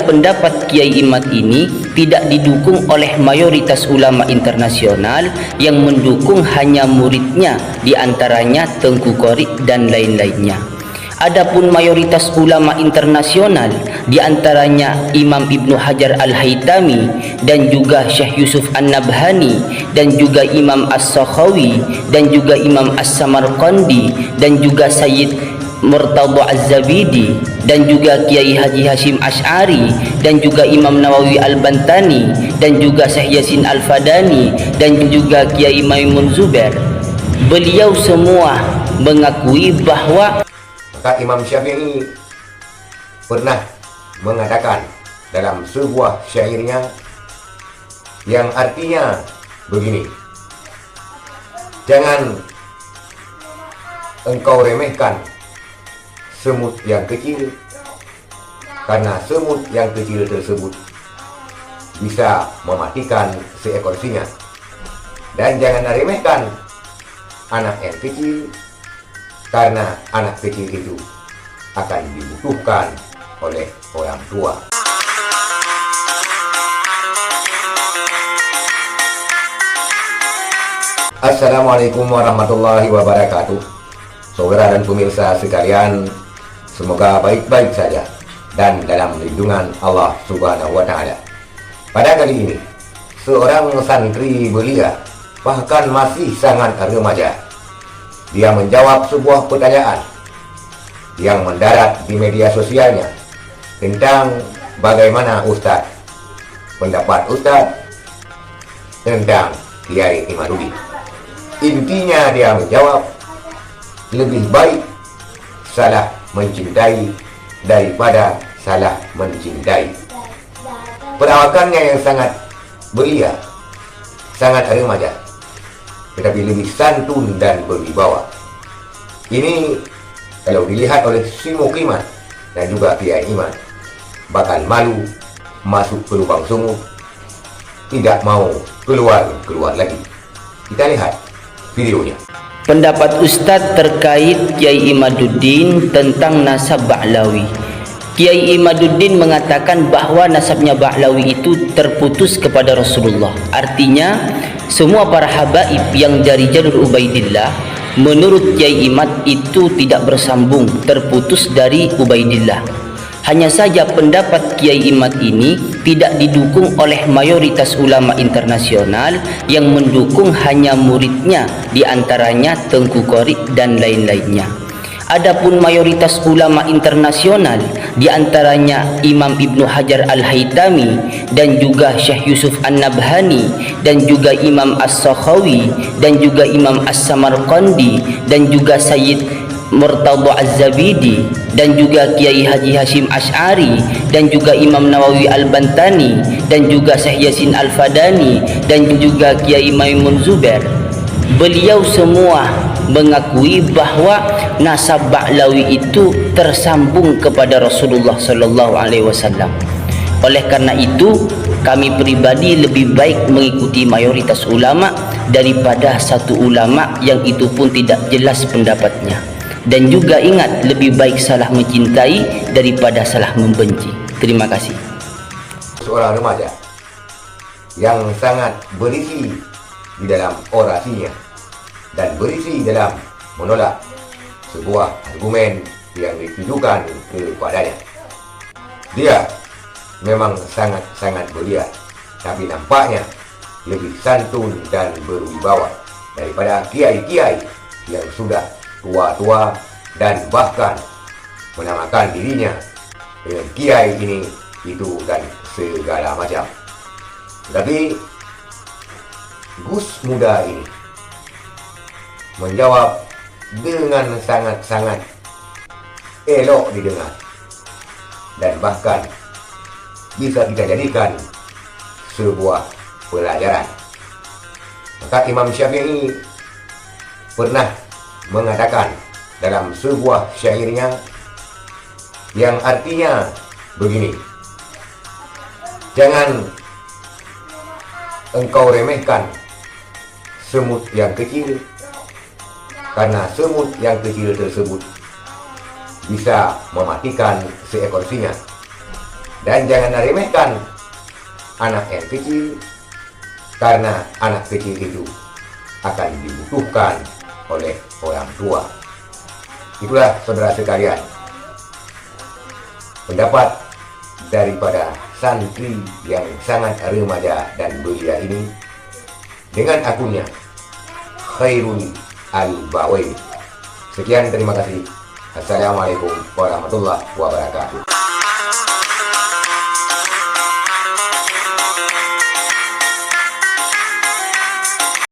pendapat Kiai Imad ini tidak didukung oleh mayoritas ulama internasional yang mendukung hanya muridnya, diantaranya Tengku Qorib dan lain-lainnya. Adapun mayoritas ulama internasional, diantaranya Imam Ibnu Hajar Al-Haytami dan juga Syekh Yusuf An-Nabhani dan juga Imam As-Sakhawi dan juga Imam As-Samarqandi dan juga Sayyid Murtadha Az-Zabidi dan juga Kiai Haji Hashim Asy'ari dan juga Imam Nawawi Al-Bantani dan juga Syekh Yasin Al-Fadani dan juga Kiai Maimun Zubair. Beliau semua mengakui bahwa Imam Syafi'i pernah mengatakan dalam sebuah syairnya yang artinya begini: jangan engkau remehkan semut yang kecil, karena semut yang kecil tersebut bisa mematikan seekor singa. Dan jangan remehkan anak yang kecil, karena anak kecil itu akan dibutuhkan oleh orang tua. Assalamualaikum warahmatullahi wabarakatuh. Saudara dan pemirsa sekalian, semoga baik-baik saja dan dalam lindungan Allah Subhanahu wa Ta'ala. Pada kali ini, seorang santri belia, bahkan masih sangat remaja, dia menjawab sebuah pertanyaan yang mendarat di media sosialnya tentang bagaimana Ustadz, pendapat Ustadz tentang Kiai Imaduddin. Intinya dia menjawab, lebih baik salah mencintai daripada salah mencintai. Perawakannya yang sangat belia, sangat remaja, tetapi lebih santun dan berwibawa. Ini kalau dilihat oleh si Muklimat dan juga Kiai Iman, bakal malu masuk ke lubang sumur, tidak mau keluar lagi. Kita lihat videonya. pendapat Ustadz terkait Kiai Imaduddin tentang nasab Ba'lawi. Kiai Imaduddin mengatakan bahwa nasabnya Ba'lawi itu terputus kepada Rasulullah. Artinya semua para habaib yang dari jalur Ubaidillah menurut Kiai Imad itu tidak bersambung, terputus dari Ubaidillah. Hanya saja pendapat Kiai Imad ini tidak didukung oleh mayoritas ulama internasional yang mendukung hanya muridnya, diantaranya Tengku Qorib dan lain-lainnya. Adapun mayoritas ulama internasional, diantaranya Imam Ibnu Hajar Al-Haytami dan juga Syekh Yusuf An-Nabhani dan juga Imam As-Sakhawi dan juga Imam As-Samarqandi dan juga Sayyid Murtadha Az-Zabidi dan juga Kiai Haji Hashim Asy'ari dan juga Imam Nawawi Al-Bantani dan juga Syekh Yasin Al-Fadani dan juga Kiai Maimun Zubair. Beliau semua mengakui bahwa nasab Ba'lawi itu tersambung kepada Rasulullah sallallahu alaihi wasallam. Oleh karena itu, kami pribadi lebih baik mengikuti mayoritas ulama daripada satu ulama yang itu pun tidak jelas pendapatnya. Dan juga ingat, lebih baik salah mencintai daripada salah membenci. Terima kasih. Seorang remaja yang sangat berisi di dalam orasinya dan berisi dalam menolak sebuah argumen yang ditujukan kepadanya. Dia memang sangat belia, tapi nampaknya lebih santun dan berwibawa daripada kiai-kiai yang sudah tua-tua dan bahkan menamakan dirinya dengan kiai ini, itu dan segala macam. Tapi Gus muda ini menjawab dengan sangat elok didengar dan bahkan bisa kita jadikan sebuah pelajaran. Maka Imam Syafi'i pernah mengatakan dalam sebuah syairnya yang artinya begini: jangan engkau remehkan semut yang kecil, karena semut yang kecil tersebut bisa mematikan seekor singa. Dan jangan remehkan anak yang kecil, karena anak kecil itu akan dibutuhkan oleh orang tua. Itulah saudara sekalian, pendapat daripada santri yang sangat remaja dan belia ini dengan akunnya Khairul Al-Bawawi. Sekian, terima kasih. Assalamualaikum warahmatullahi wabarakatuh.